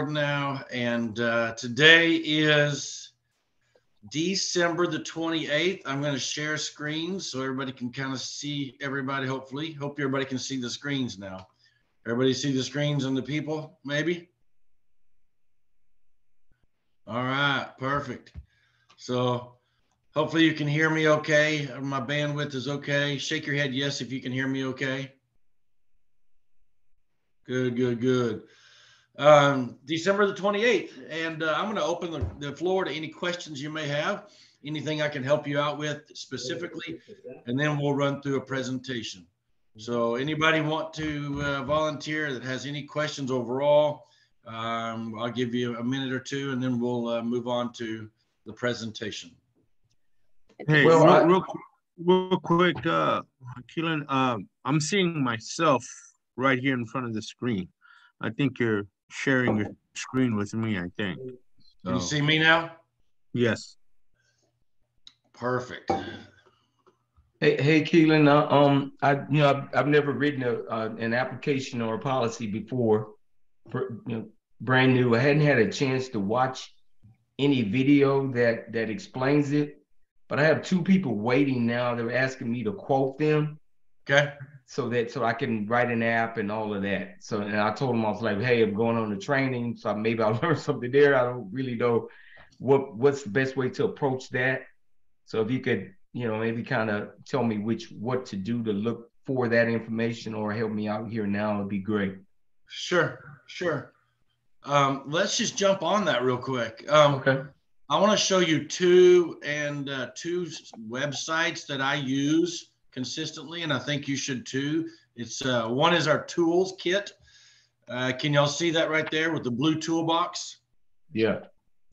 Now, and today is December the 28th. I'm going to share screens so everybody can kind of see everybody, hopefully. Hope everybody can see the screens now. Everybody see the screens and the people, maybe? All right, perfect. So hopefully you can hear me okay. My bandwidth is okay. Shake your head yes if you can hear me okay. Good. December the 28th, and I'm going to open the floor to any questions you may have, anything I can help you out with specifically, and then we'll run through a presentation. So anybody want to volunteer that has any questions overall, I'll give you a minute or two, and then we'll move on to the presentation. Hey, well, real quick, Keelan, I'm seeing myself right here in front of the screen. I think you're sharing your screen with me, I think. Can you see me now? Yes. Perfect. Hey, Keelan. I've never written an application or a policy before. Brand new. I hadn't had a chance to watch any video that explains it, but I have two people waiting now. They're asking me to quote them. Okay. So I can write an app and all of that. So, and I told them, I was like, hey, I'm going on the training, so maybe I'll learn something there. I don't really know what's the best way to approach that. So if you could, maybe kind of tell me what to do to look for that information or help me out here now, it'd be great. Sure. Let's just jump on that real quick. Okay. I want to show you two websites that I use consistently, and I think you should too. It's one is our tools kit. Can y'all see that right there with the blue toolbox? Yeah.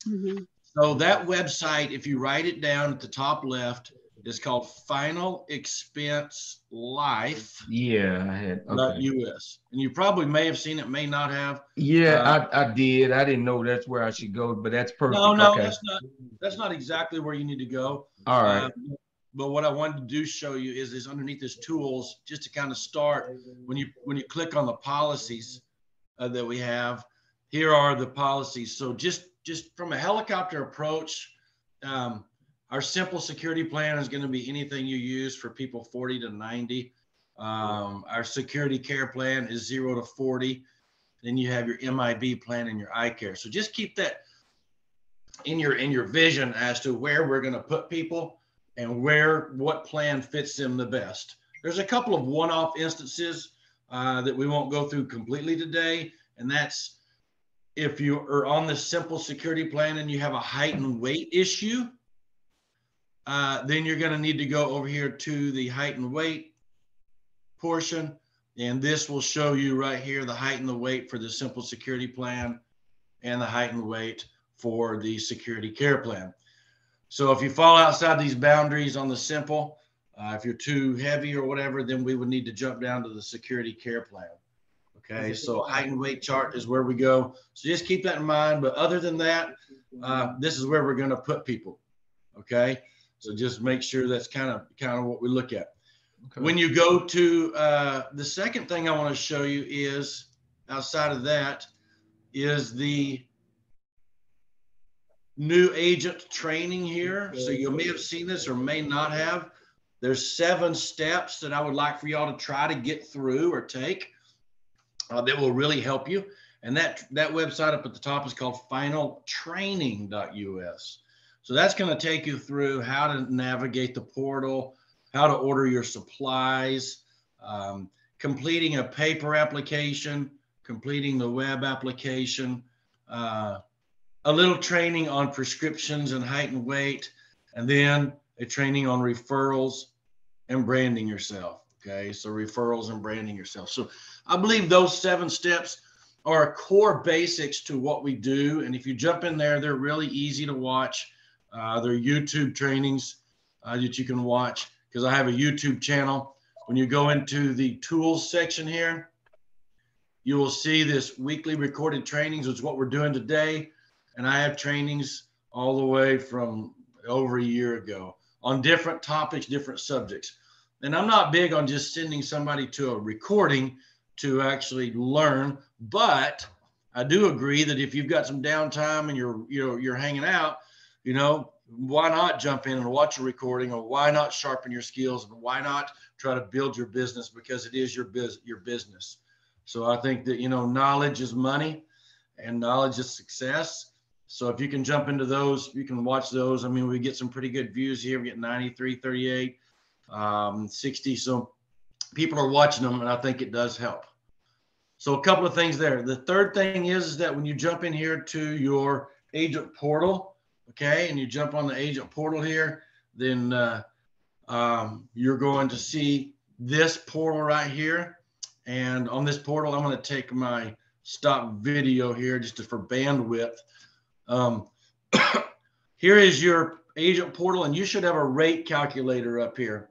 Mm-hmm. So that website, if you write it down at the top left, is called Final Expense Life. Yeah, I had. Okay. .us, and you probably may have seen it, may not have. Yeah, I did. I didn't know that's where I should go, but that's perfect. No, okay. That's not exactly where you need to go. All right. But what I wanted to do show you is underneath this tools, just to kind of start, when you click on the policies that we have, here are the policies. So just from a helicopter approach, our simple security plan is going to be anything you use for people 40 to 90. Our security care plan is 0 to 40. Then you have your MIB plan and your iCare. So just keep that in your vision as to where we're going to put people and what plan fits them the best. There's a couple of one-off instances that we won't go through completely today, and that's if you are on the simple security plan and you have a height and weight issue, then you're going to need to go over here to the height and weight portion, and this will show you right here the height and the weight for the simple security plan and the height and weight for the security care plan. So if you fall outside these boundaries on the simple, if you're too heavy or whatever, then we would need to jump down to the security care plan. Okay, so height and weight chart is where we go. So just keep that in mind. But other than that, this is where we're going to put people. Okay, so just make sure that's kind of what we look at. Okay. When you go to the second thing I want to show you is outside of that is the new agent training here. So you may have seen this or may not have. There's 7 steps that I would like for y'all to try to get through or take that will really help you. And that website up at the top is called finaltraining.us. So that's going to take you through how to navigate the portal, how to order your supplies, completing a paper application, completing the web application, a little training on prescriptions and height and weight, and then a training on referrals and branding yourself. Okay, so referrals and branding yourself. So I believe those 7 steps are core basics to what we do. And if you jump in there, they're really easy to watch. They're YouTube trainings that you can watch because I have a YouTube channel. When you go into the tools section here, you will see this weekly recorded trainings, which is what we're doing today. And I have trainings all the way from over a year ago on different topics, different subjects. And I'm not big on just sending somebody to a recording to actually learn, but I do agree that if you've got some downtime and you're hanging out, why not jump in and watch a recording, or why not sharpen your skills, and why not try to build your business, because it is your business. So I think that, knowledge is money and knowledge is success. So if you can jump into those, you can watch those. I mean, we get some pretty good views here. We get 93, 38, 60. So people are watching them, and I think it does help. So a couple of things there. The third thing is that when you jump in here to your agent portal, okay, and you jump on the agent portal here, then you're going to see this portal right here. And on this portal, I'm going to take my stop video here just for bandwidth. Here is your agent portal, and you should have a rate calculator up here.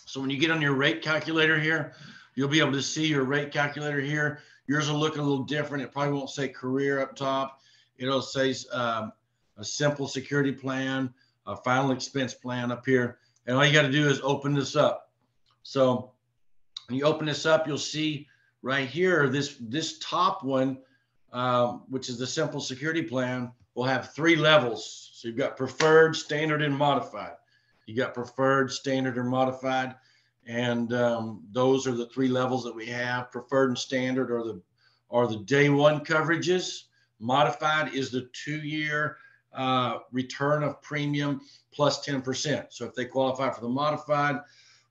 So when you get on your rate calculator here, you'll be able to see your rate calculator here. Yours will look a little different. It probably won't say career up top. It'll say a simple security plan, a final expense plan up here. And all you got to do is open this up. So when you open this up, you'll see right here, this top one, which is the simple security plan, will have 3 levels. So you've got preferred, standard, and modified. You got preferred, standard, and modified. And those are the 3 levels that we have. Preferred and standard are the day one coverages. Modified is the 2-year return of premium plus 10%. So if they qualify for the modified,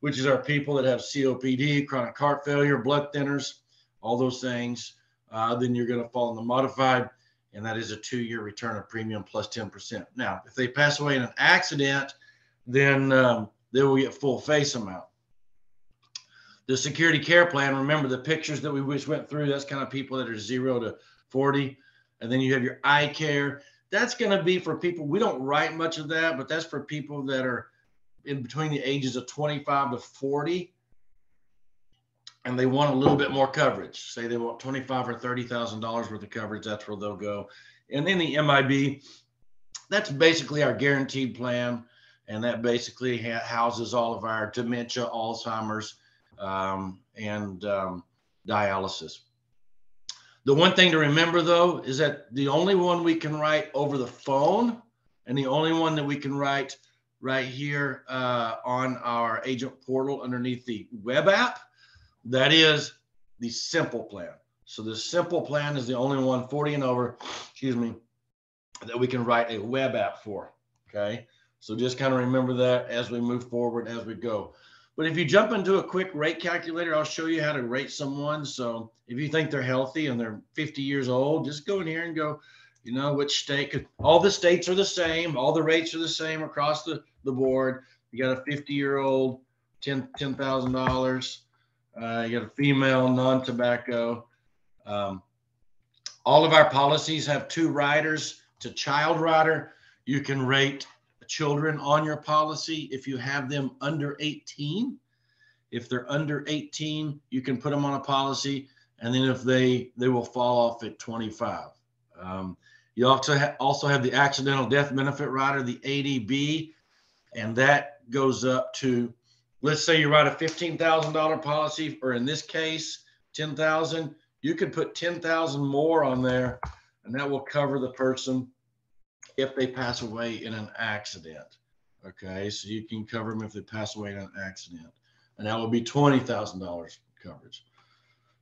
which is our people that have COPD, chronic heart failure, blood thinners, all those things, then you're going to fall in the modified, and that is a 2-year return of premium plus 10%. Now, if they pass away in an accident, then they will get full face amount. The security care plan, remember the pictures that we just went through, that's kind of people that are 0 to 40. And then you have your eye care. That's going to be for people, we don't write much of that, but that's for people that are in between the ages of 25 to 40. And they want a little bit more coverage. Say they want $25,000 or $30,000 worth of coverage, that's where they'll go. And then the MIB, that's basically our guaranteed plan. And that basically houses all of our dementia, Alzheimer's, and dialysis. The one thing to remember, though, is that the only one we can write over the phone, and the only one that we can write right here on our agent portal underneath the web app, that is the simple plan. So the simple plan is the only one, 40 and over, that we can write a web app for, okay? So just kind of remember that as we move forward, as we go. But if you jump into a quick rate calculator, I'll show you how to rate someone. So if you think they're healthy and they're 50 years old, just go in here and go, which state, all the states are the same. All the rates are the same across the board. You got a 50-year-old, $10,000. You got a female, non-tobacco. All of our policies have 2 riders to child rider. You can rate children on your policy if you have them under 18. If they're under 18, you can put them on a policy, and then if they will fall off at 25. You also have the accidental death benefit rider, the ADB, and that goes up to, let's say you write a $15,000 policy, or in this case, $10,000. You could put $10,000 more on there, and that will cover the person if they pass away in an accident. Okay, so you can cover them if they pass away in an accident, and that would be $20,000 coverage.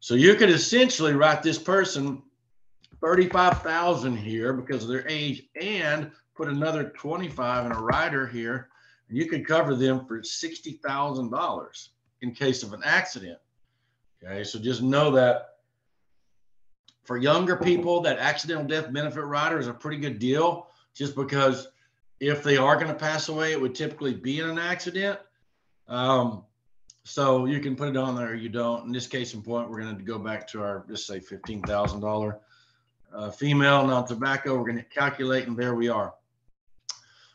So you could essentially write this person $35,000 here because of their age, and put another $25,000 in a rider here, and you could cover them for $60,000 in case of an accident. Okay, so just know that for younger people, that accidental death benefit rider is a pretty good deal, just because if they are going to pass away, it would typically be in an accident. So you can put it on there or you don't. In this case in point, we're going to go back to our, just say $15,000 female, non-tobacco. We're going to calculate, and there we are.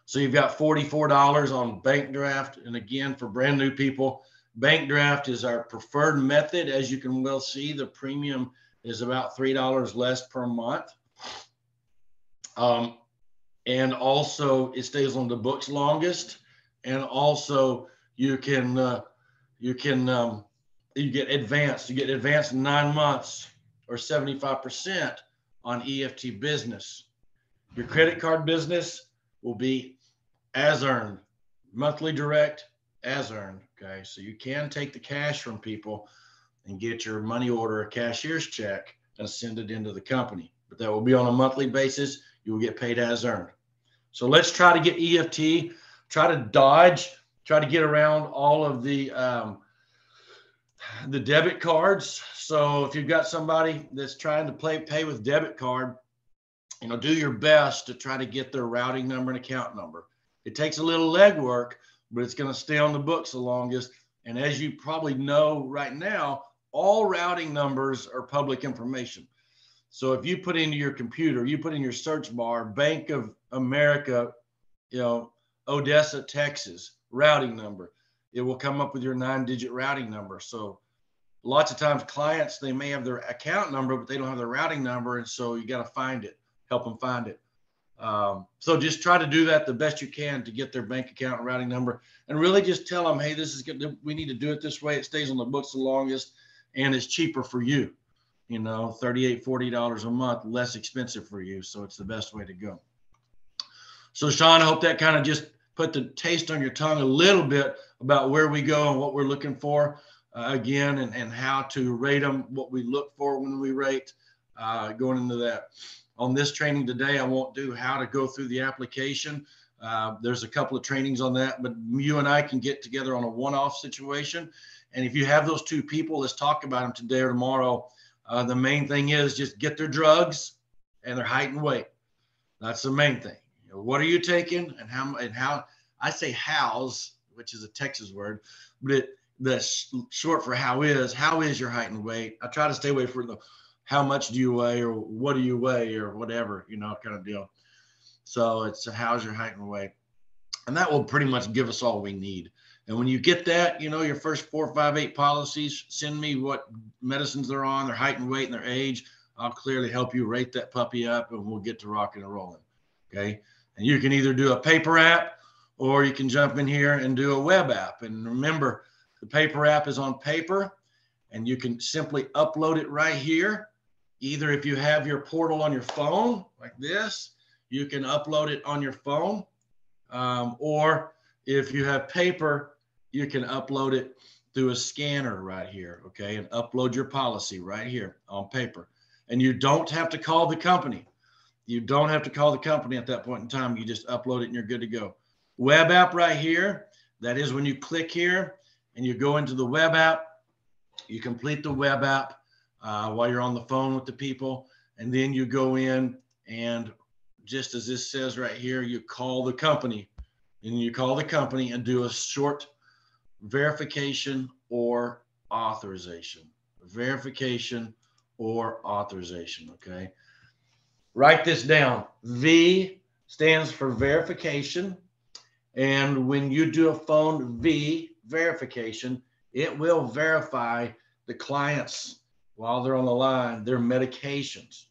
So you've got $44 on bank draft. And again, for brand new people, bank draft is our preferred method. As you can well see, the premium is about $3 less per month. And also it stays on the books longest. And also you get advanced. You get advanced 9 months or 75% on EFT business. Your credit card business will be as earned, monthly direct, as earned. Okay, so you can take the cash from people and get your money order, a cashier's check, and send it into the company. But that will be on a monthly basis. You will get paid as earned. So let's try to get EFT, try to dodge, try to get around all of the debit cards. So if you've got somebody that's trying to pay with debit card, you know, do your best to try to get their routing number and account number. It takes a little legwork, but it's going to stay on the books the longest. And as you probably know right now, all routing numbers are public information. So if you put into your computer, you put in your search bar, Bank of America, you know, Odessa, Texas, routing number, it will come up with your 9-digit routing number. So lots of times clients, they may have their account number, but they don't have their routing number. And so you got to find it, help them find it. So just try to do that the best you can to get their bank account and routing number, and really just tell them, hey, this is good. We need to do it this way. It stays on the books the longest and it's cheaper for you. You know, $38, $40 a month, less expensive for you. So it's the best way to go. So Sean, I hope that kind of just put the taste on your tongue a little bit about where we go and what we're looking for again, and how to rate them, what we look for when we rate, going into that. On this training today, I won't do how to go through the application. There's a couple of trainings on that, but you and I can get together on a one-off situation. And if you have those two people, let's talk about them today or tomorrow. The main thing is just get their drugs and their height and weight. That's the main thing. You know, what are you taking, and how I say hows, which is a Texas word, but that's short for how is your height and weight. I try to stay away from the how much do you weigh or what do you weigh or whatever, you know, kind of deal. So it's how's your height and weight. And that will pretty much give us all we need. And when you get that, you know, your first 4, 5, 8 policies, send me what medicines they're on, their height and weight and their age. I'll clearly help you rate that puppy up, and we'll get to rocking and rolling. Okay. And you can either do a paper app, or you can jump in here and do a web app. And remember, the paper app is on paper, and you can simply upload it right here. Either if you have your portal on your phone like this, you can upload it on your phone. Or if you have paper, you can upload it through a scanner right here, okay? And upload your policy right here on paper. And you don't have to call the company. You don't have to call the company at that point in time. You just upload it and you're good to go. Web app right here. That is when you click here and you go into the web app, you complete the web app while you're on the phone with the people. And then you go in and just as this says right here, you call the company. And you call the company and do a short verification or authorization. Verification or authorization, okay? Write this down. V stands for verification. And when you do a phone V verification, it will verify the clients while they're on the line, their medications.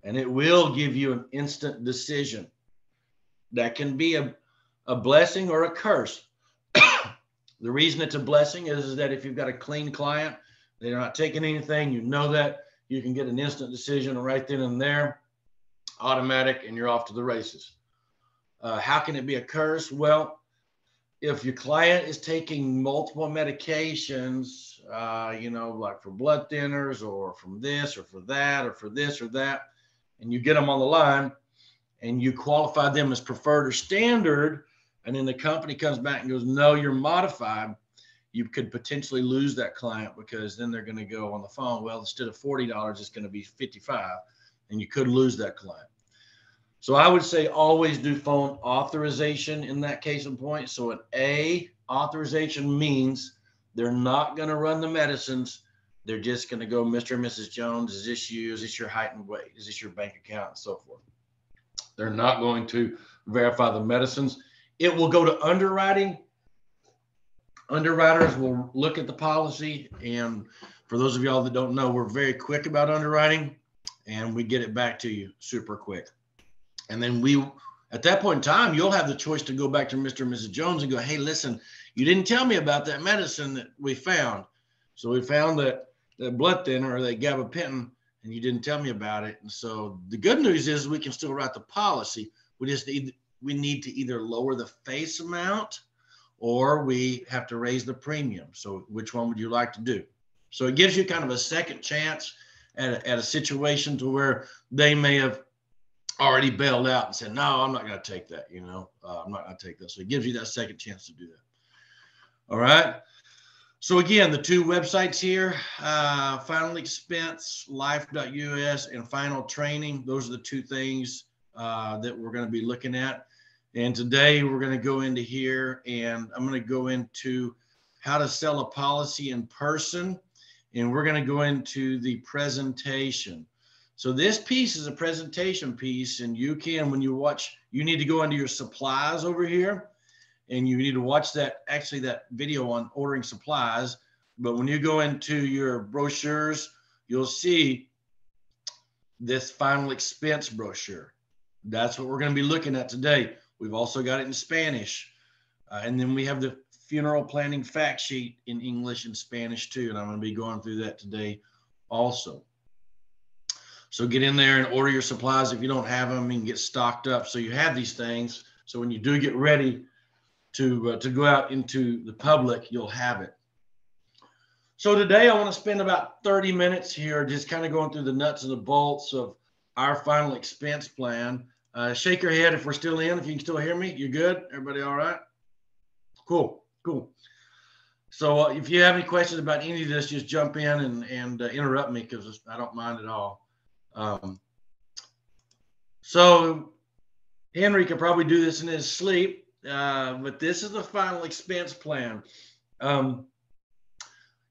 And it will give you an instant decision. That can be a blessing or a curse. The reason it's a blessing is that if you've got a clean client, they're not taking anything, you know that, you can get an instant decision right then and there, automatic, and you're off to the races. How can it be a curse? Well, if your client is taking multiple medications, you know, like for blood thinners or from this or for that or for this or that, and you get them on the line and you qualify them as preferred or standard, and then the company comes back and goes, no, you're modified, you could potentially lose that client, because then they're going to go on the phone, well, instead of $40, it's going to be $55, and you could lose that client. So I would say always do phone authorization in that case in point. So an A authorization means they're not going to run the medicines. They're just going to go, Mr. and Mrs. Jones, is this you? Is this your height and weight? Is this your bank account? And so forth. They're not going to verify the medicines. It will go to underwriting. Underwriters will look at the policy. And for those of y'all that don't know, we're very quick about underwriting, and we get it back to you super quick. And then at that point in time, you'll have the choice to go back to Mr. and Mrs. Jones and go, hey, listen, you didn't tell me about that medicine that we found. So we found that blood thinner or that gabapentin, and you didn't tell me about it. And so the good news is we can still write the policy. We need to either lower the face amount or we have to raise the premium. So which one would you like to do? So it gives you kind of a second chance at a situation to where they may have already bailed out and said, no, I'm not going to take that. I'm not going to take that. So it gives you that second chance to do that. All right. So again, the two websites here, Final Expense, life.us, and Final Training. Those are the two things that we're going to be looking at. And today we're going to go into here, and I'm going to go into how to sell a policy in person. And we're going to go into the presentation. So this piece is a presentation piece, and you can, when you watch, you need to go into your supplies over here, and you need to watch that video on ordering supplies. But when you go into your brochures, you'll see this Final Expense brochure. That's what we're going to be looking at today. We've also got it in Spanish. And then we have the funeral planning fact sheet in English and Spanish too. And I'm going to be going through that today also. So get in there and order your supplies. If you don't have them, you can get stocked up. So you have these things. So when you do get ready to go out into the public, you'll have it. So today I want to spend about 30 minutes here just kind of going through the nuts and the bolts of our Final Expense plan. Shake your head if we're still in, if you can still hear me. You good? Everybody all right? Cool. So if you have any questions about any of this, just jump in and interrupt me, because I don't mind at all. So Henry could probably do this in his sleep, but this is the Final Expense plan.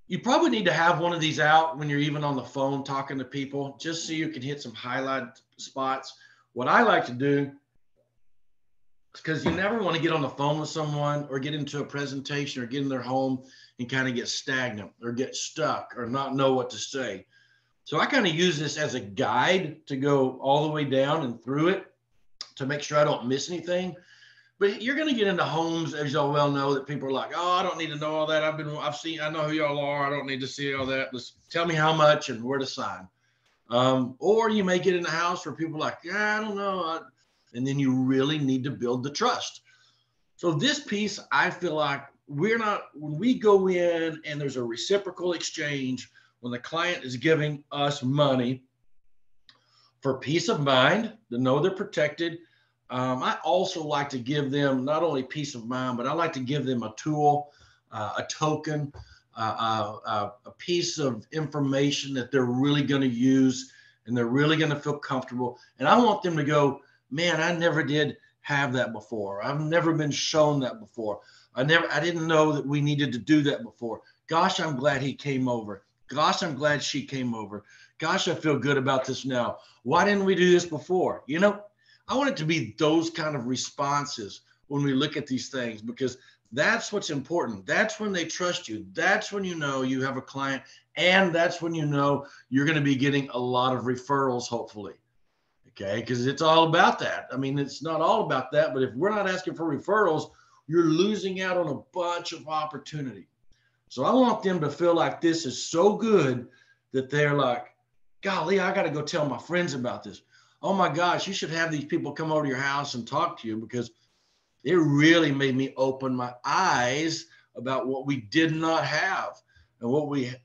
You probably need to have one of these out when you're even on the phone talking to people, just so you can hit some highlight spots. What I like to do, because you never want to get on the phone with someone or get into a presentation or get in their home and kind of get stagnant or get stuck or not know what to say. So I kind of use this as a guide to go all the way down and through it to make sure I don't miss anything. But you're going to get into homes, as y'all well know, that people are like, oh, I don't need to know all that. I know who y'all are. I don't need to see all that. Just tell me how much and where to sign. Or you may get in a house where people are like, yeah, I don't know. And then you really need to build the trust. So this piece, I feel like when we go in and there's a reciprocal exchange, when the client is giving us money for peace of mind, to know they're protected. I also like to give them not only peace of mind, but I like to give them a tool, a token, a piece of information that they're really going to use and they're really going to feel comfortable. And I want them to go, man, I never did have that before. I've never been shown that before. I didn't know that we needed to do that before. Gosh, I'm glad he came over. Gosh, I'm glad she came over. Gosh, I feel good about this now. Why didn't we do this before? I want it to be those kind of responses when we look at these things, because that's what's important. That's when they trust you. That's when you know you have a client, and that's when you know you're going to be getting a lot of referrals, hopefully. Okay, because it's all about that. I mean, it's not all about that, but if we're not asking for referrals, you're losing out on a bunch of opportunity. So I want them to feel like this is so good that they're like, golly, I got to go tell my friends about this. Oh my gosh, you should have these people come over to your house and talk to you, because it really made me open my eyes about what we did not have and what we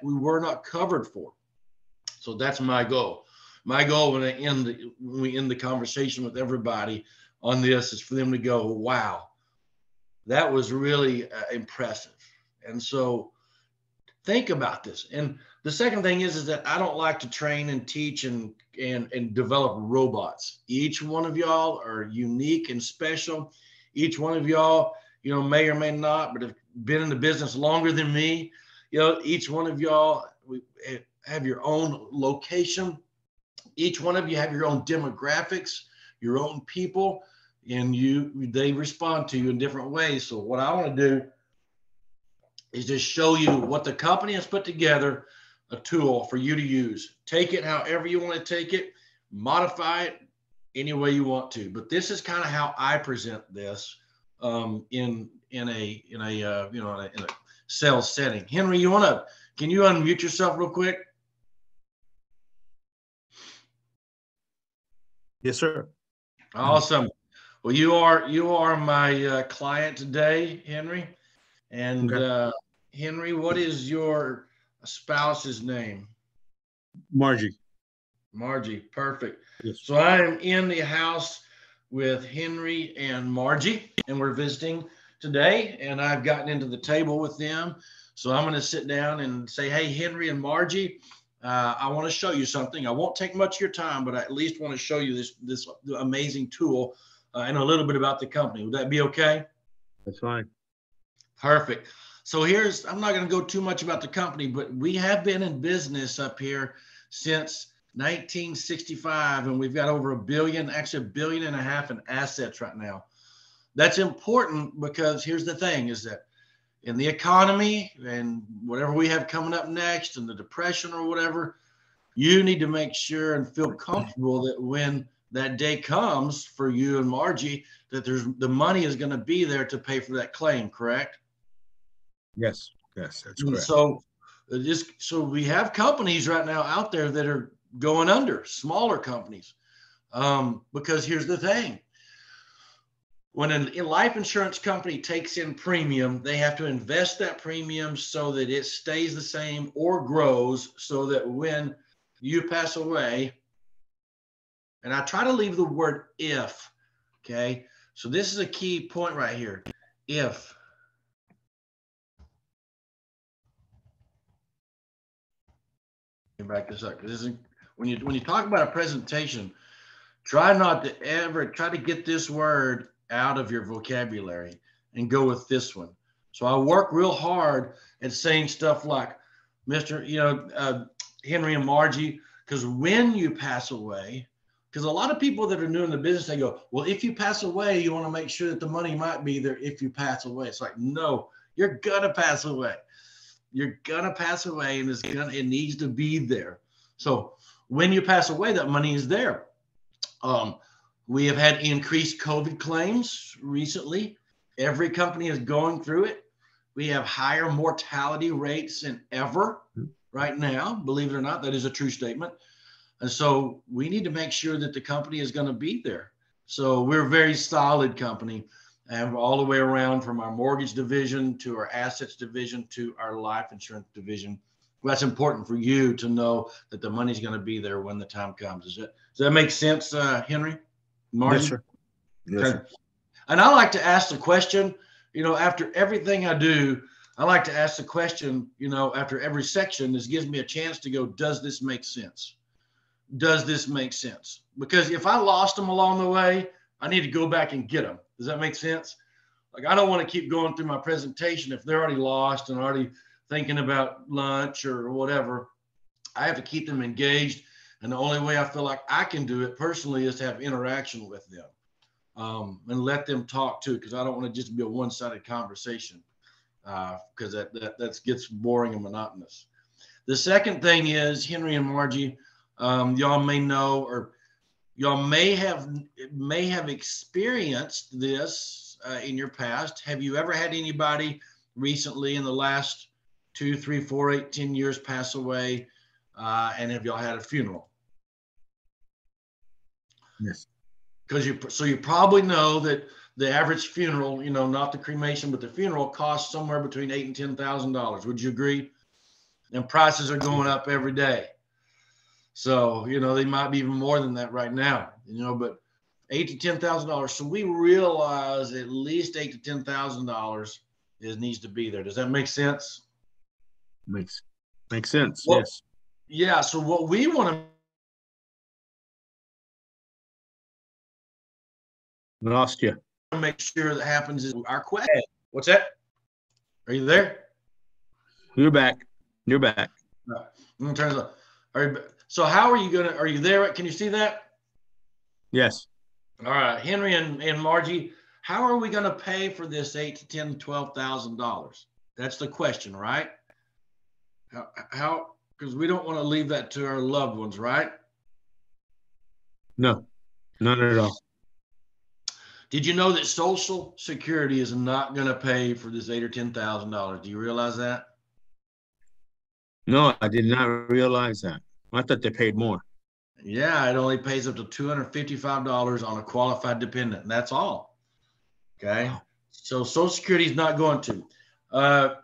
were not covered for. So that's my goal. My goal when we end the conversation with everybody on this is for them to go, wow, that was really impressive. And so think about this. And the second thing is that I don't like to train and teach and develop robots. Each one of y'all are unique and special. Each one of y'all, may or may not, but have been in the business longer than me. Each one of y'all have your own location. Each one of you have your own demographics, your own people, and they respond to you in different ways. So what I want to do is just show you what the company has put together, a tool for you to use. Take it however you want to take it, modify it any way you want to. But this is kind of how I present this in a sales setting. Henry, can you unmute yourself real quick? Yes, sir. Awesome. Well, you are my client today, Henry. And Okay. Henry, what is your spouse's name? Margie. Margie. Perfect. Yes. So I am in the house with Henry and Margie, and we're visiting today. And I've gotten into the table with them. So I'm going to sit down and say, hey, Henry and Margie, I want to show you something. I won't take much of your time, but I at least want to show you this amazing tool and a little bit about the company. Would that be okay? That's fine. Perfect. So I'm not going to go too much about the company, but we have been in business up here since 1965, and we've got over $1 billion, actually $1.5 billion in assets right now. That's important because here's the thing is that in the economy and whatever we have coming up next and the depression or whatever, you need to make sure and feel comfortable that when that day comes for you and Margie, that the money is going to be there to pay for that claim, correct? Yes, that's correct. So we have companies right now out there that are going under, smaller companies, because here's the thing. When a life insurance company takes in premium, they have to invest that premium so that it stays the same or grows so that when you pass away, and I try to leave the word if, okay? So this is a key point right here. If. Back this up, because when you talk about a presentation, try not to ever try to get this word out of your vocabulary and go with this one. So I work real hard at saying stuff like, Henry and Margie, because when you pass away, because a lot of people that are new in the business, they go, well, if you pass away, you want to make sure that the money might be there if you pass away. It's like, no, you're gonna pass away. You're gonna pass away, and it needs to be there. So when you pass away, that money is there. We have had increased COVID claims recently. Every company is going through it. We have higher mortality rates than ever right now. Believe it or not, that is a true statement. And so we need to make sure that the company is going to be there. So we're a very solid company, and all the way around from our mortgage division to our assets division to our life insurance division. Well, that's important for you to know that the money's going to be there when the time comes. Does that make sense, Henry? Margie? Yes, sir. Yes, sir. And I like to ask the question, after everything I do, I like to ask the question, after every section. This gives me a chance to go, does this make sense? Does this make sense? Because if I lost them along the way, I need to go back and get them. Does that make sense? Like, I don't want to keep going through my presentation if they're already lost and already thinking about lunch or whatever. I have to keep them engaged. And the only way I feel like I can do it personally is to have interaction with them and let them talk too, because I don't want to just be a one-sided conversation because that gets boring and monotonous. The second thing is, Henry and Margie, y'all may know, or y'all may have experienced this in your past. Have you ever had anybody recently in the last 2, 3, 4, 8, 10 years pass away? And have y'all had a funeral? Yes. So you probably know that the average funeral, not the cremation, but the funeral costs somewhere between $8,000 and $10,000. Would you agree? And prices are going up every day. So, they might be even more than that right now, but $8,000 to $10,000. So we realize at least $8,000 to $10,000 needs to be there. Does that make sense? Makes sense. Well, yes. Yeah. So what we want to Lost you. make sure that happens is our question. What's that? Are you there? You're back. You're back. So how are you are you there? Can you see that? Yes. All right, Henry and Margie, how are we going to pay for this $8,000 to $10,000 to $12,000? That's the question, right? How? Because we don't want to leave that to our loved ones, right? No, not at all. Did you know that Social Security is not going to pay for this $8,000 or $10,000? Do you realize that? No, I did not realize that. I thought they paid more. Yeah, it only pays up to $255 on a qualified dependent, and that's all. Okay. Wow. So Social Security is not going to.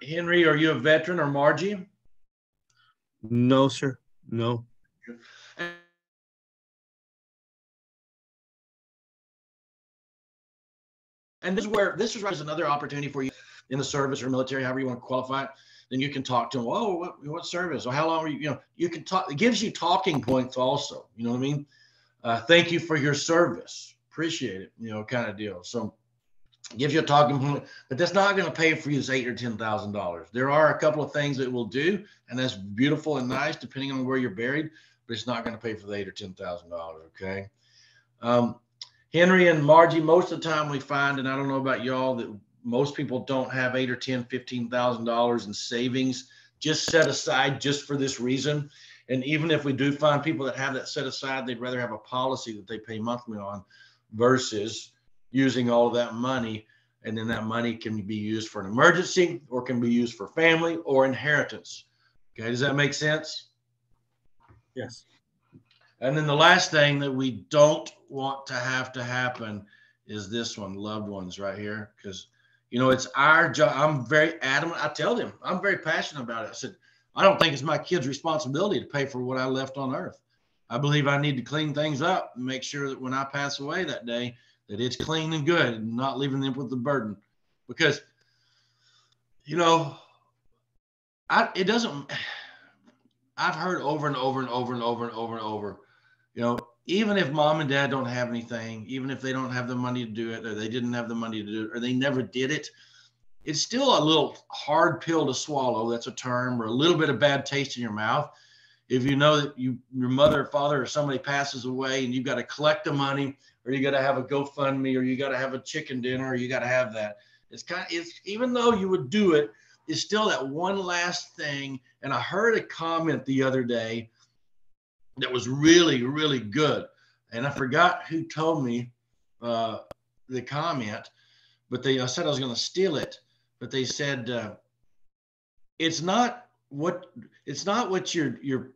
Henry, are you a veteran, or Margie? No, sir. No. And this is another opportunity for you in the service or military, however you want to qualify it. Then you can talk to them. Oh, what service? Or how long are you? You know, you can talk. It gives you talking points also. You know what I mean? Thank you for your service. Appreciate it. You know, kind of deal. So it gives you a talking point, but that's not going to pay for you this $8,000 or $10,000. There are a couple of things that will do, and that's beautiful and nice depending on where you're buried, but it's not going to pay for the $8,000 or $10,000. Okay. Henry and Margie, most of the time we find, and I don't know about y'all, that most people don't have $8,000 or $10,000, $15,000 in savings just set aside just for this reason. And even if we do find people that have that set aside, they'd rather have a policy that they pay monthly on versus using all of that money. And then that money can be used for an emergency or can be used for family or inheritance. Okay, does that make sense? Yes. And then the last thing that we don't want to happen is this one, loved ones, right here. Because, you know, it's our job. I'm very adamant. I tell them, I'm very passionate about it. I said, I don't think it's my kid's responsibility to pay for what I left on earth. I believe I need to clean things up and make sure that when I pass away that day, that it's clean and good and not leaving them with the burden. Because, you know, I've heard over and over and over and over and over and over, you know, even if mom and dad don't have anything, even if they don't have the money to do it, or they didn't have the money to do it, or they never did it, it's still a little hard pill to swallow. That's a term, or a little bit of bad taste in your mouth. If you know that your mother or father or somebody passes away and you've got to collect the money, or you got to have a GoFundMe, or you got to have a chicken dinner, or you got to have that. It's even though you would do it, it's still that one last thing. And I heard a comment the other day that was really, really good. And I forgot who told me the comment, but I said I was going to steal it. But they said it's not what you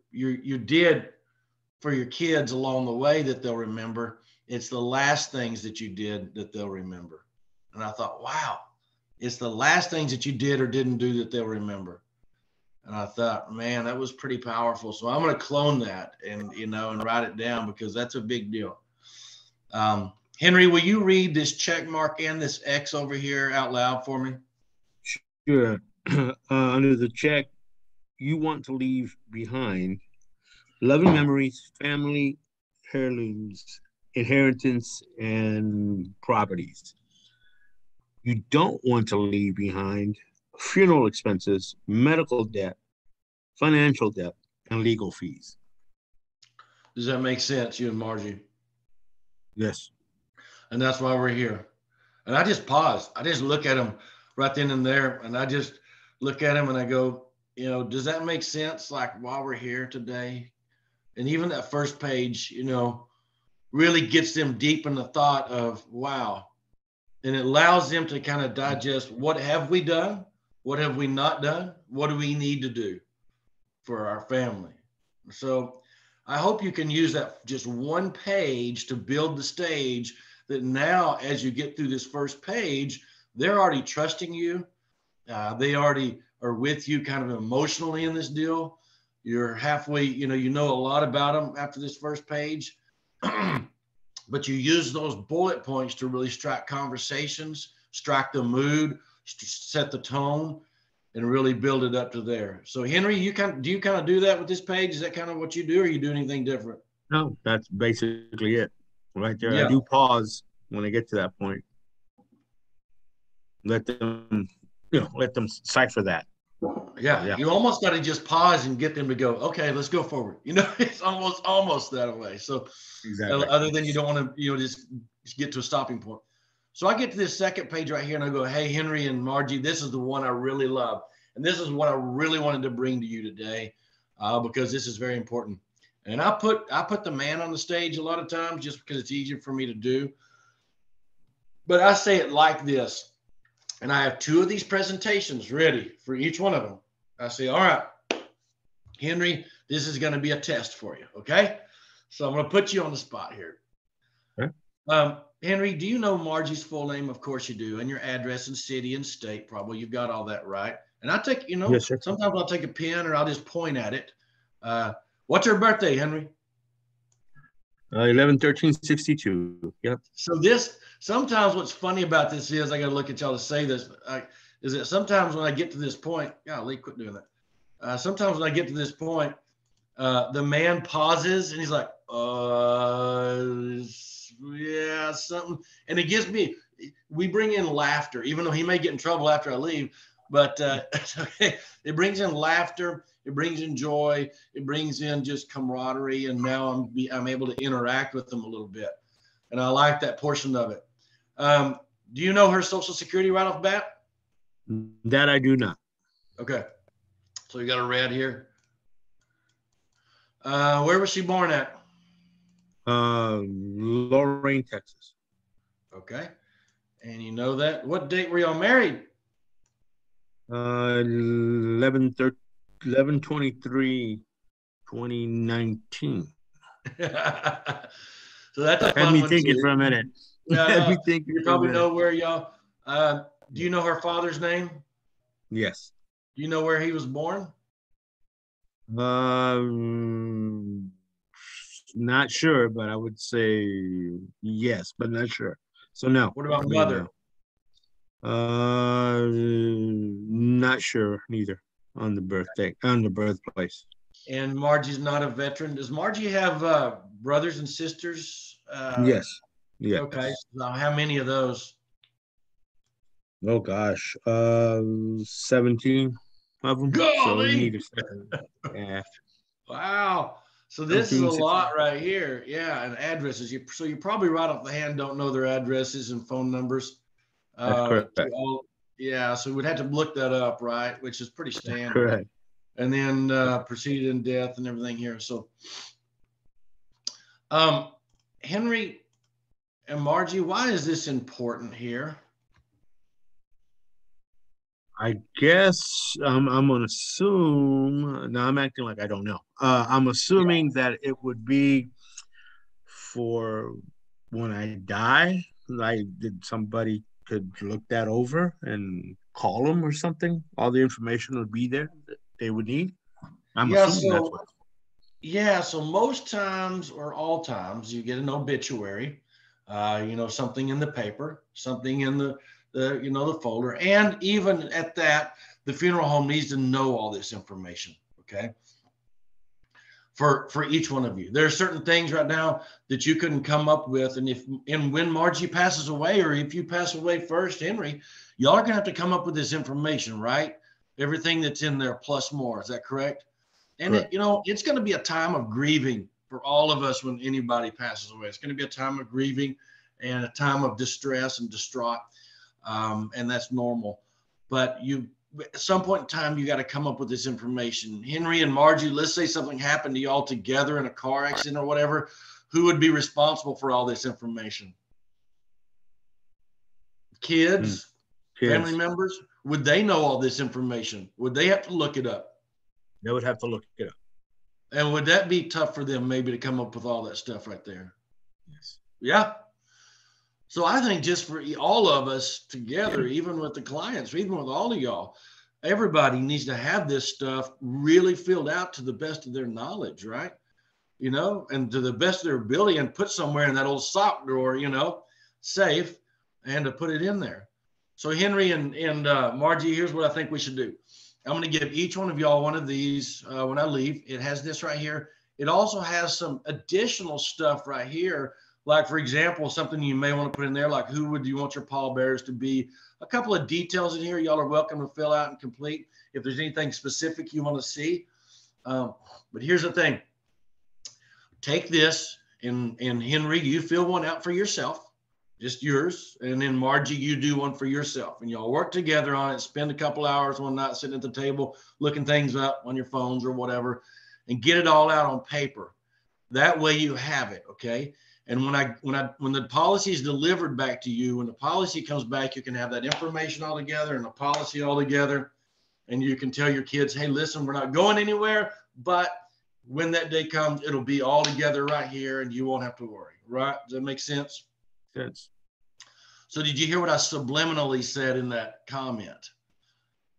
did for your kids along the way that they'll remember. It's the last things that you did that they'll remember. And I thought, wow, it's the last things that you did or didn't do that they'll remember. And I thought, man, that was pretty powerful. So I'm going to clone that and write it down, because that's a big deal. Henry, will you read this check mark and this X over here out loud for me? Sure. Under the check, you want to leave behind loving memories, family, heirlooms, inheritance, and properties. You don't want to leave behind funeral expenses, medical debt, financial debt, and legal fees. Does that make sense, you and Margie? Yes. And that's why we're here. And I just pause. I just look at them right then and there. And I just look at them and I go, does that make sense? Like, while we're here today? And even that first page, really gets them deep in the thought of, wow. And it allows them to kind of digest, what have we done? What have we not done? What do we need to do for our family? So I hope you can use that just one page to build the stage that now, as you get through this first page, they're already trusting you. They already are with you kind of emotionally in this deal. You're halfway, you know a lot about them after this first page. But you use those bullet points to really strike conversations, strike the mood, set the tone, and really build it up to there. So Henry, do you kind of do that with this page? Is that kind of what you do, or you do anything different? No, that's basically it right there. Yeah. I do pause when I get to that point. Let them cipher that. Yeah. You almost got to just pause and get them to go, okay, let's go forward. It's almost that way. So exactly. Other than you don't want to, just get to a stopping point. So I get to this second page right here and I go, hey, Henry and Margie, this is the one I really love. And this is what I really wanted to bring to you today because this is very important. And I put the man on the stage a lot of times just because it's easier for me to do. But I say it like this. And I have 2 of these presentations ready for each one of them. I say, all right, Henry, this is going to be a test for you. Okay. So I'm going to put you on the spot here. Okay. Henry, do you know Margie's full name? Of course you do. And your address and city and state, probably. You've got all that right. And I take, Yes, sir. sometimes I'll take a pen or I'll just point at it. What's her birthday, Henry? 11/13/62. Yep. So sometimes what's funny about this is, I got to look at y'all to say this, is that sometimes when I get to this point, golly, quit doing that. Sometimes when I get to this point, the man pauses and he's like, yeah, something. And it gives me, we bring in laughter, even though he may get in trouble after I leave, but it's okay. It brings in laughter. It brings in joy. It brings in just camaraderie. And now I'm able to interact with them a little bit. And I like that portion of it. Do you know her social security right off the bat? That I do not. Okay. So you got a red here. Where was she born at? Lorain, Texas. Okay. And you know that. What date were y'all married? 11/23/2019. So that's a fun Let me one think too. it for a minute. Let me think. You probably know where y'all. Do you know her father's name? Yes. Do you know where he was born? Not sure, but I would say yes, but not sure. So no. What about mother? Not sure neither on the birthplace. And Margie's not a veteran. Does Margie have brothers and sisters? Yes. Yeah. Okay. So how many of those? Oh gosh, 17 of them. Golly! So yeah. Wow. So this is a lot right here. Yeah, and addresses. So you probably right off the hand don't know their addresses and phone numbers. That's correct. Yeah, so we'd have to look that up, right? Which is pretty standard. Correct. And then preceded in death and everything here. So Henry and Margie, why is this important here? I guess I'm gonna assume. No, I'm acting like I don't know. I'm assuming that it would be for when I die. Like, did somebody could look that over and call them or something? All the information would be there that they would need. I'm assuming that's what. Yeah, so most times or all times you get an obituary, something in the paper, something in the folder. And even at that, the funeral home needs to know all this information, okay? For each one of you. There are certain things right now that you couldn't come up with. And when Margie passes away, or if you pass away first, Henry, y'all are gonna have to come up with this information, right? Everything that's in there plus more, is that correct? And it's gonna be a time of grieving for all of us when anybody passes away. It's gonna be a time of grieving and a time of distress and distraught. And that's normal. But at some point in time, you got to come up with this information. Henry and Margie, let's say something happened to y'all together in a car accident or whatever. Who would be responsible for all this information? Kids, family members? Would they know all this information? Would they have to look it up? They would have to look it up. And would that be tough for them maybe to come up with all that stuff right there? Yes. Yeah. So I think just for all of us together, even with the clients, even with all of y'all, everybody needs to have this stuff really filled out to the best of their knowledge, right? And to the best of their ability, and put somewhere in that old sock drawer, safe, and to put it in there. So Henry and Margie, here's what I think we should do. I'm going to give each one of y'all one of these when I leave. It has this right here. It also has some additional stuff right here. Like, for example, something you may want to put in there, like who would you want your pallbearers to be? A couple of details in here y'all are welcome to fill out and complete if there's anything specific you want to see. But here's the thing. Take this, and Henry, you fill one out for yourself, just yours. And then Margie, you do one for yourself. And y'all work together on it, spend a couple hours one night sitting at the table, looking things up on your phones or whatever, and get it all out on paper. That way you have it, okay? And when the policy is delivered back to you, when the policy comes back, you can have that information all together and the policy all together. And you can tell your kids, hey, listen, we're not going anywhere, but when that day comes, it'll be all together right here and you won't have to worry, right? Does that make sense? Yes. So did you hear what I subliminally said in that comment?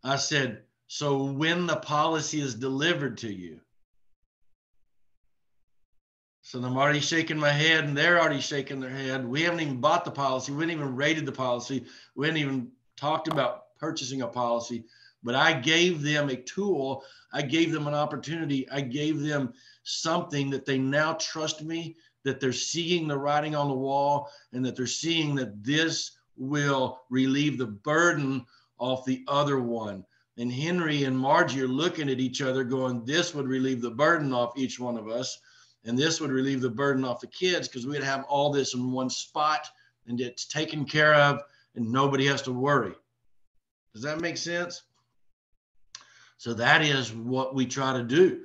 I said, so when the policy is delivered to you. So I'm already shaking my head and they're already shaking their head. We haven't even bought the policy. We haven't even rated the policy. We haven't even talked about purchasing a policy, but I gave them a tool. I gave them an opportunity. I gave them something that they now trust me, that they're seeing the writing on the wall, and that they're seeing that this will relieve the burden off the other one. And Henry and Margie are looking at each other going, this would relieve the burden off each one of us. And this would relieve the burden off the kids because we'd have all this in one spot and it's taken care of and nobody has to worry. Does that make sense? So that is what we try to do.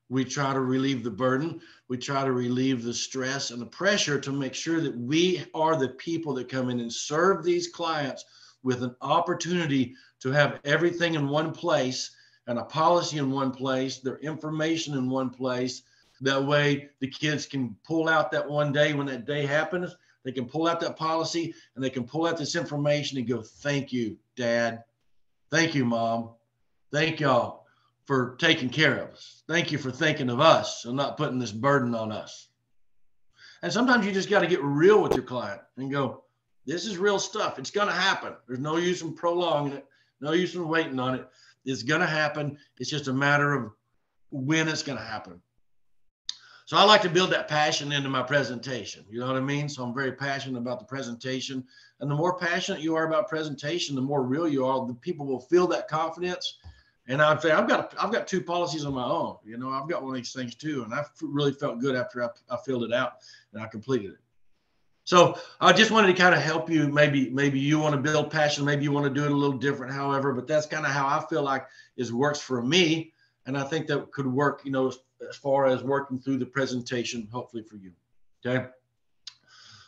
We try to relieve the burden. We try to relieve the stress and the pressure to make sure that we are the people that come in and serve these clients with an opportunity to have everything in one place and a policy in one place, their information in one place. That way the kids can pull out that one day when that day happens, they can pull out that policy and they can pull out this information and go, thank you, Dad. Thank you, Mom. Thank y'all for taking care of us. Thank you for thinking of us and not putting this burden on us. And sometimes you just got to get real with your client and go, this is real stuff. It's going to happen. There's no use in prolonging it. No use in waiting on it. It's going to happen. It's just a matter of when it's going to happen. So I like to build that passion into my presentation. You know what I mean? So I'm very passionate about the presentation. And the more passionate you are about presentation, the more real you are, the people will feel that confidence. And I'd say, I've got 2 policies on my own. You know, I've got one of these things too. And I really felt good after I filled it out and I completed it. So I just wanted to kind of help you. Maybe you want to build passion. Maybe you want to do it a little different, however, but that's kind of how I feel like it works for me. And I think that could work, you know, as far as working through the presentation, hopefully for you. Okay.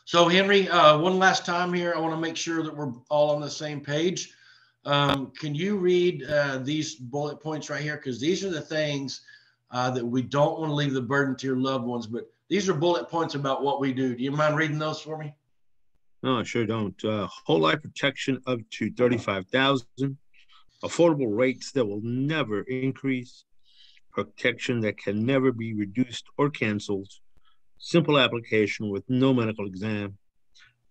So Henry, one last time here, I want to make sure that we're all on the same page. Can you read these bullet points right here? Because these are the things that we don't want to leave the burden to your loved ones, but these are bullet points about what we do. Do you mind reading those for me? No, I sure don't. Whole life protection up to $35,000, affordable rates that will never increase, protection that can never be reduced or canceled, simple application with no medical exam,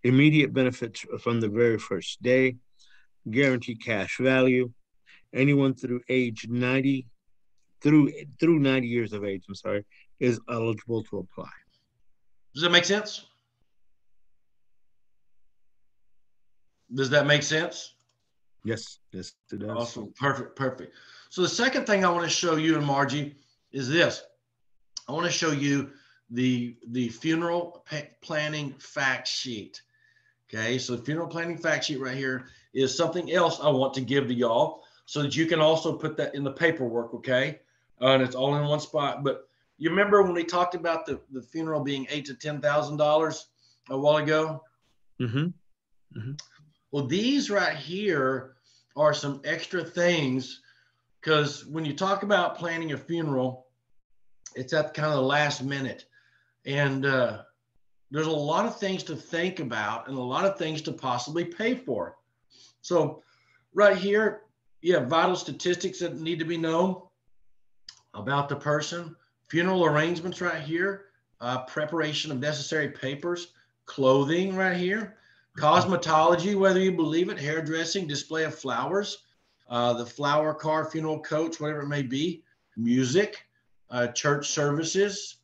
immediate benefits from the very first day, guaranteed cash value, anyone through age 90, through 90 years of age, is eligible to apply. Does that make sense? Does that make sense? Yes, it does. Awesome, perfect. So the second thing I want to show you and Margie is this. I want to show you the funeral planning fact sheet. Okay, so the funeral planning fact sheet right here is something else I want to give to y'all so that you can also put that in the paperwork, okay? And it's all in one spot. But you remember when we talked about the funeral being $8,000 to $10,000 a while ago? Mm-hmm. Mm-hmm. Well, these right here are some extra things, because when you talk about planning a funeral, it's at kind of the last minute. And there's a lot of things to think about and a lot of things to possibly pay for. So right here, you have vital statistics that need to be known about the person, funeral arrangements right here, preparation of necessary papers, clothing right here, cosmetology, whether you believe it, hairdressing, display of flowers, the flower car, funeral coach, whatever it may be, music, church services.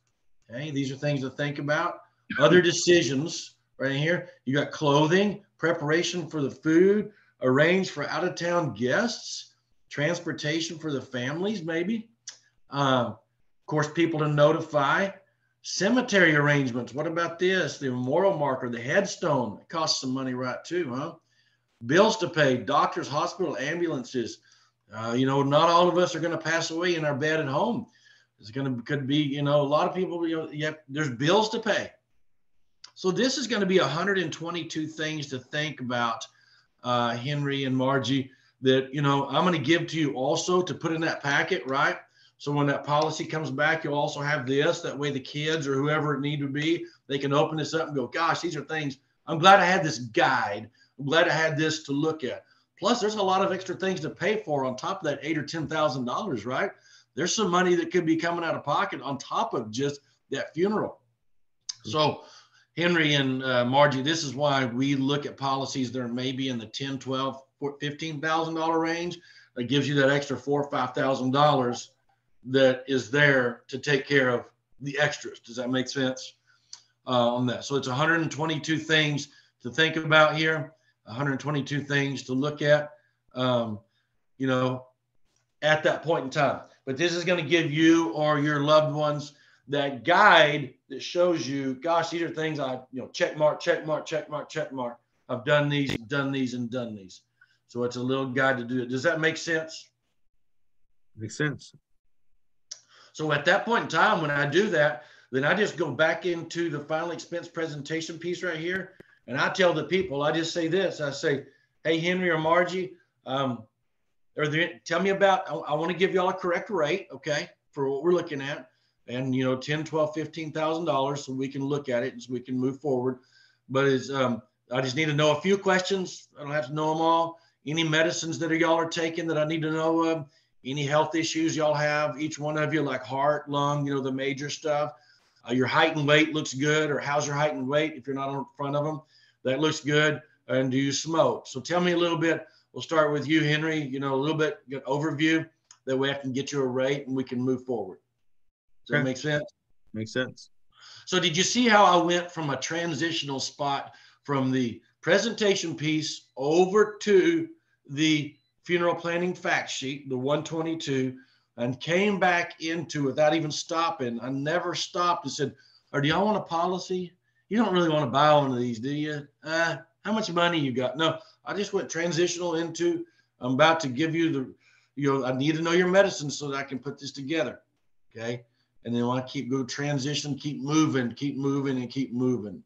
Okay, these are things to think about. Other decisions right here. You got clothing, preparation for the food, arrange for out-of-town guests, transportation for the families, maybe. Of course, people to notify. Cemetery arrangements. What about this? The memorial marker, the headstone. It costs some money, right, too, huh? Bills to pay, doctors, hospital, ambulances. You know, not all of us are going to pass away in our bed at home. Could be, you know, a lot of people, you know, there's bills to pay. So this is going to be 122 things to think about, Henry and Margie, that, you know, I'm going to give to you also to put in that packet, right? So when that policy comes back, you'll also have this. That way the kids or whoever it need to be, they can open this up and go, gosh, these are things. I'm glad I had this guide. I'm glad I had this to look at. Plus, there's a lot of extra things to pay for on top of that $8,000 or $10,000, right? There's some money that could be coming out of pocket on top of just that funeral. So Henry and Margie, this is why we look at policies that are maybe in the $10,000, $12,000, $15,000 range. That gives you that extra $4,000 or $5,000 that is there to take care of the extras. Does that make sense on that? So it's 122 things to think about here, 122 things to look at, you know, at that point in time. But this is going to give you or your loved ones that guide that shows you, gosh, these are things I, you know, check mark, check mark, check mark, check mark. I've done these, and done these. So it's a little guide to do it. Does that make sense? Makes sense. So at that point in time, when I do that, then I just go back into the final expense presentation piece right here. And I tell the people, I just say this, I say, hey, Henry or Margie, tell me about, I want to give y'all a correct rate, okay, for what we're looking at. And, you know, $10,000, $12,000, $15,000 so we can look at it and so we can move forward. But I just need to know a few questions. I don't have to know them all. Any medicines that y'all are taking that I need to know of, any health issues y'all have, each one of you, like heart, lung, you know, the major stuff. Your height and weight looks good, or how's your height and weight if you're not in front of them? That looks good. And do you smoke? So tell me a little bit. We'll start with you, Henry, you know, a little bit good overview. That way I can get you a rate and we can move forward. Does that make sense? Makes sense. So did you see how I went from a transitional spot from the presentation piece over to the funeral planning fact sheet, the 122, and came back into, without even stopping, I never stopped and said, or do y'all want a policy? You don't really want to buy one of these, do you? How much money you got? No, I just went transitional into, I'm about to give you the, you know, I need to know your medicine so that I can put this together, okay? And then I want to go transition, keep moving, and keep moving,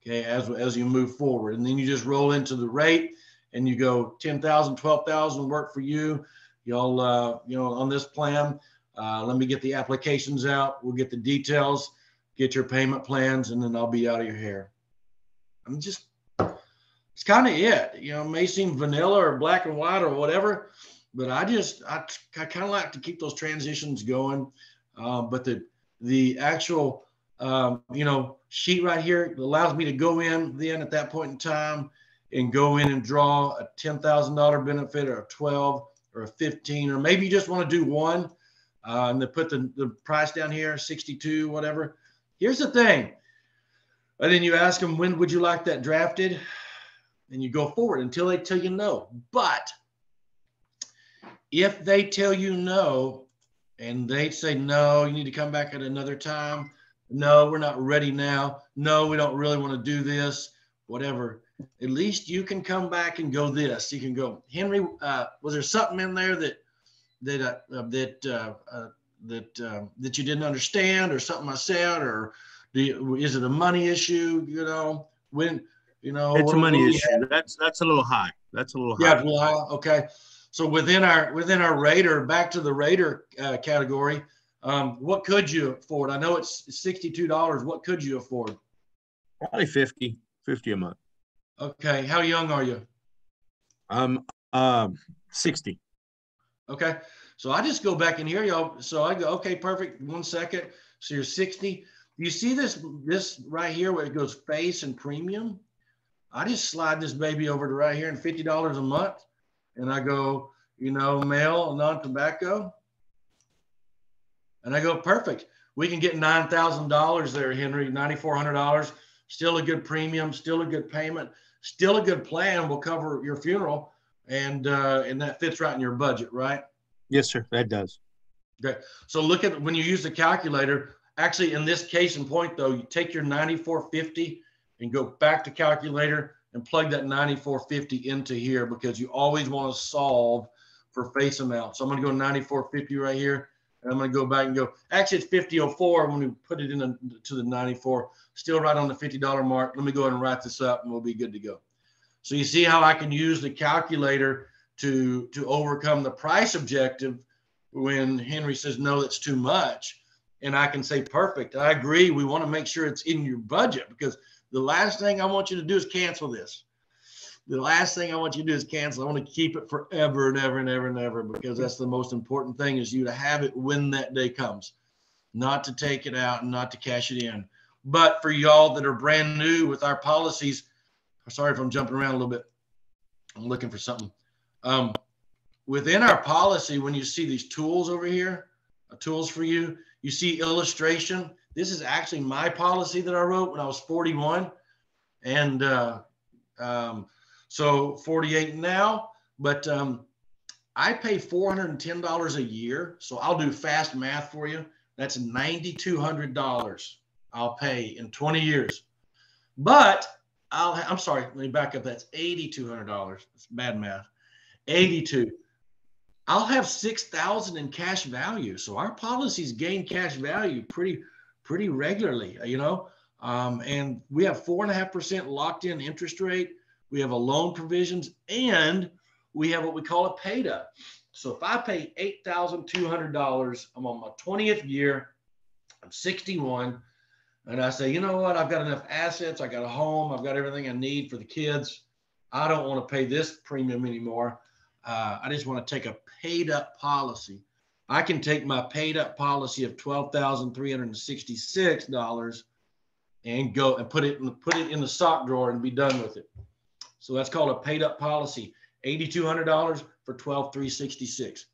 okay, as you move forward. And then you just roll into the rate and you go 10,000, 12,000 work for you. Y'all, you know, on this plan, let me get the applications out. We'll get the details, get your payment plans, and then I'll be out of your hair. It's kind of it. You know, it may seem vanilla or black and white or whatever, but I kind of like to keep those transitions going. But the actual, you know, sheet right here allows me to go in then at that point in time and go in and draw a $10,000 benefit or a 12 or a 15, or maybe you just want to do one and they put the price down here, 62, whatever. Here's the thing. And then you ask them, when would you like that drafted? And you go forward until they tell you no. But if they tell you no, and they say, no, you need to come back at another time. No, we're not ready now. No, we don't really want to do this, whatever. At least you can come back and go this. You can go, Henry, was there something in there that you didn't understand, or something I said, or is it a money issue? You know, when, you know, it's a money issue. That's a little high. That's a little high. Yeah, a little high. Okay. So within our rater, back to the rater category, what could you afford? I know it's $62. What could you afford? Probably 50 a month. Okay. How young are you? I'm 60. Okay. So I just go back in here, y'all. So I go, okay, perfect. 1 second. So you're 60. You see this right here where it goes face and premium? I just slide this baby over to right here and $50 a month. And I go, you know, male, non-tobacco. And I go, perfect. We can get $9,000 there, Henry, $9,400. Still a good premium, still a good payment, still a good plan. Will cover your funeral. And that fits right in your budget, right? Yes, sir. That does. Okay. So look at when you use the calculator. Actually, in this case in point, though, you take your $9,450 and go back to calculator and plug that $9,450 into here, because you always want to solve for face amount. So I'm going to go $9,450 right here, and I'm going to go back and go, actually it's $50.04 when we put it to the 94, still right on the $50 mark. Let me go ahead and write this up and we'll be good to go. So you see how I can use the calculator to overcome the price objective when Henry says, no, that's too much. And I can say, perfect, I agree. We want to make sure it's in your budget, because the last thing I want you to do is cancel this. The last thing I want you to do is cancel. I want to keep it forever and ever and ever and ever, because that's the most important thing, is you to have it when that day comes, not to take it out and not to cash it in. But for y'all that are brand new with our policies, sorry if I'm jumping around a little bit, I'm looking for something. Within our policy, when you see these tools over here, tools for you, you see illustration. This is actually my policy that I wrote when I was 41. And so 48 now, but I pay $410 a year. So I'll do fast math for you. That's $9,200 I'll pay in 20 years. But I'm sorry, let me back up. That's $8,200. That's bad math. 82. I'll have 6,000 in cash value. So our policies gain cash value pretty regularly, you know. And we have 4.5% locked in interest rate. We have a loan provisions, and we have what we call a paid up. So if I pay $8,200, I'm on my 20th year, I'm 61, and I say, you know what, I've got enough assets, I got a home, I've got everything I need for the kids. I don't want to pay this premium anymore. I just want to take a paid up policy. I can take my paid up policy of $12,366 and go and put it in the sock drawer and be done with it. So that's called a paid up policy, $8,200 for $12,366.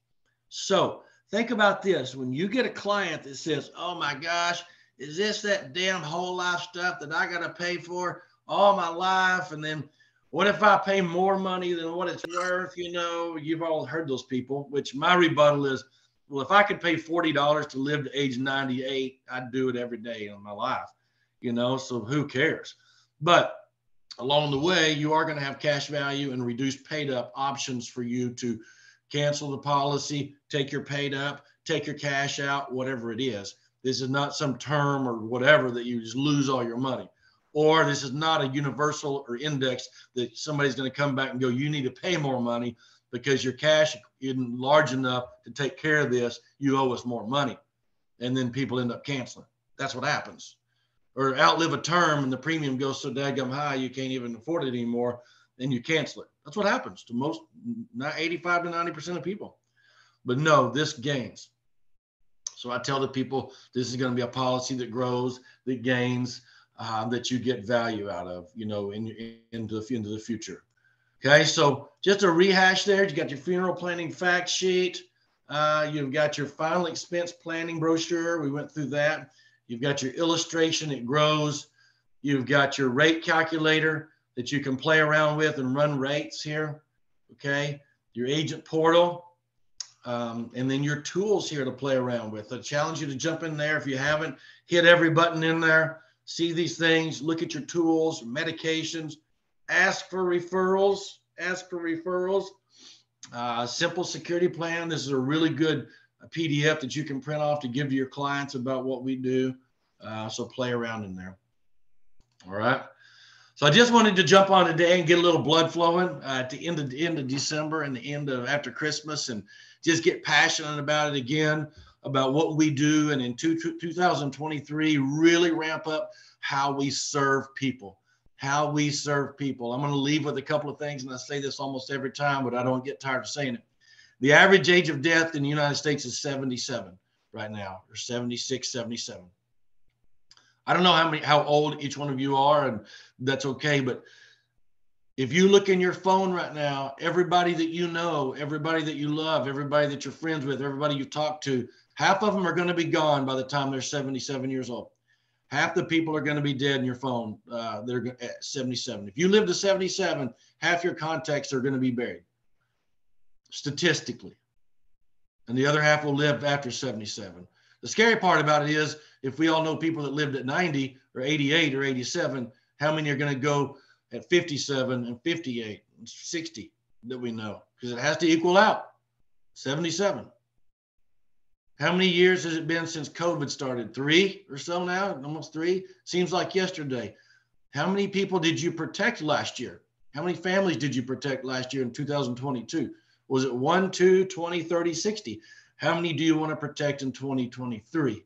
So think about this. When you get a client that says, oh my gosh, is this that damn whole life stuff that I got to pay for all my life? And then what if I pay more money than what it's worth? You know, you've all heard those people, which my rebuttal is, well, if I could pay $40 to live to age 98, I'd do it every day in my life, you know, so who cares? But along the way, you are going to have cash value and reduced paid up options for you to cancel the policy, take your paid up, take your cash out, whatever it is. This is not some term or whatever that you just lose all your money. Or this is not a universal or index that somebody's going to come back and go, you need to pay more money because your cash isn't large enough to take care of this. You owe us more money. And then people end up canceling. That's what happens. Or outlive a term and the premium goes so daggum high you can't even afford it anymore, and you cancel it. That's what happens to most, not 85 to 90% of people. But no, this gains. So I tell the people this is going to be a policy that grows, that gains, that you get value out of, you know, into the future. Okay, so just a rehash there. You got your funeral planning fact sheet. You've got your final expense planning brochure. We went through that. You've got your illustration, it grows. You've got your rate calculator that you can play around with and run rates here, okay? Your agent portal, and then your tools here to play around with. I challenge you to jump in there if you haven't. Hit every button in there, see these things, look at your tools, medications, ask for referrals, simple security plan. This is a really good PDF that you can print off to give to your clients about what we do. So play around in there. All right. So I just wanted to jump on today and get a little blood flowing at the end of December and the end of after Christmas, and just get passionate about it again, about what we do. And in 2023, really ramp up how we serve people, I'm going to leave with a couple of things, and I say this almost every time, but I don't get tired of saying it. The average age of death in the United States is 77 right now, or 76, 77. I don't know how old each one of you are, and that's okay. But if you look in your phone right now, everybody that you know, everybody that you love, everybody that you're friends with, everybody you talk to, half of them are going to be gone by the time they're 77 years old. Half the people are going to be dead in your phone. They're at 77. If you live to 77, half your contacts are going to be buried, statistically. And the other half will live after 77. The scary part about it is, if we all know people that lived at 90 or 88 or 87, how many are going to go at 57 and 58 and 60 that we know? Because it has to equal out. 77. How many years has it been since COVID started? 3 or so now, almost 3. Seems like yesterday. How many people did you protect last year? How many families did you protect last year in 2022? Was it 1, 2, 20, 30, 60? How many do you want to protect in 2023?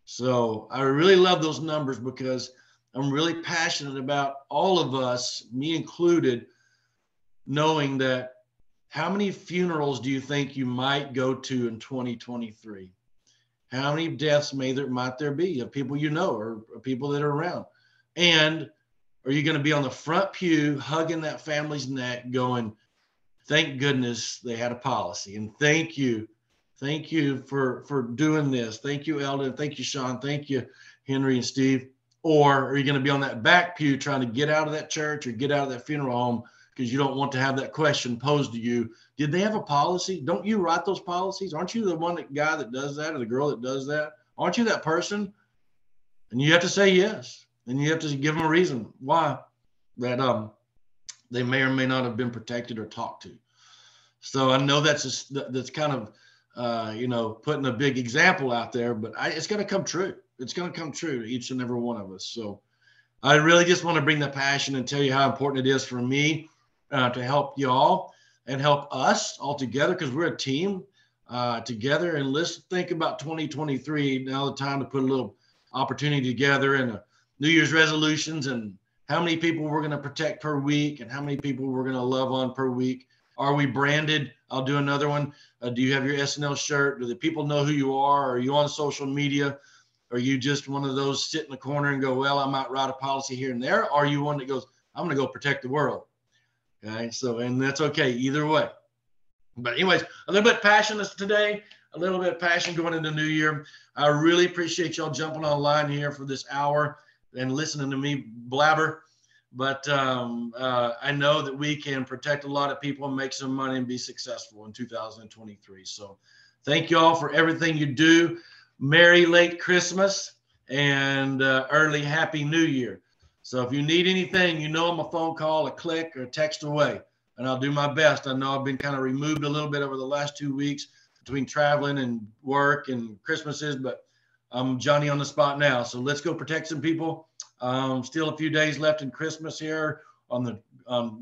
So I really love those numbers because I'm really passionate about all of us, me included, knowing that how many funerals do you think you might go to in 2023? How many deaths might there be of people you know or people that are around? And are you going to be on the front pew hugging that family's neck going, thank goodness they had a policy, and thank you for doing this. Thank you, Eldon. Thank you, Sean. Thank you, Henry and Steve. Or are you going to be on that back pew trying to get out of that church or get out of that funeral home because you don't want to have that question posed to you? Did they have a policy? Don't you write those policies? Aren't you the guy that does that or the girl that does that? Aren't you that person? And you have to say yes. And you have to give them a reason why that they may or may not have been protected or talked to. So I know that's kind of putting a big example out there, but it's going to come true. It's going to come true to each and every one of us. So I really just want to bring the passion and tell you how important it is for me to help y'all and help us all together, because we're a team together. And let's think about 2023. Now the time to put a little opportunity together and New Year's resolutions and how many people we're going to protect per week and how many people we're going to love on per week. Are we branded? I'll do another one. Do you have your SNL shirt? Do the people know who you are? Are you on social media? Are you just one of those sit in the corner and go, well, I might write a policy here and there? Or are you one that goes, I'm going to go protect the world? Okay. So, and that's okay either way. But anyways, a little bit passionate today, a little bit of passion going into New Year. I really appreciate y'all jumping online here for this hour and listening to me blabber. But I know that we can protect a lot of people and make some money and be successful in 2023. So thank you all for everything you do. Merry late Christmas and early Happy New Year. So if you need anything, you know I'm a phone call, a click, or a text away, and I'll do my best. I know I've been kind of removed a little bit over the last 2 weeks between traveling and work and Christmases, but I'm Johnny on the spot now. So let's go protect some people. Still a few days left in Christmas here on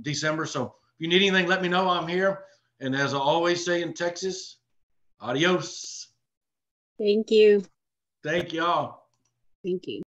December. So if you need anything, let me know. I'm here. And as I always say in Texas, adios. Thank you. Thank y'all. Thank you.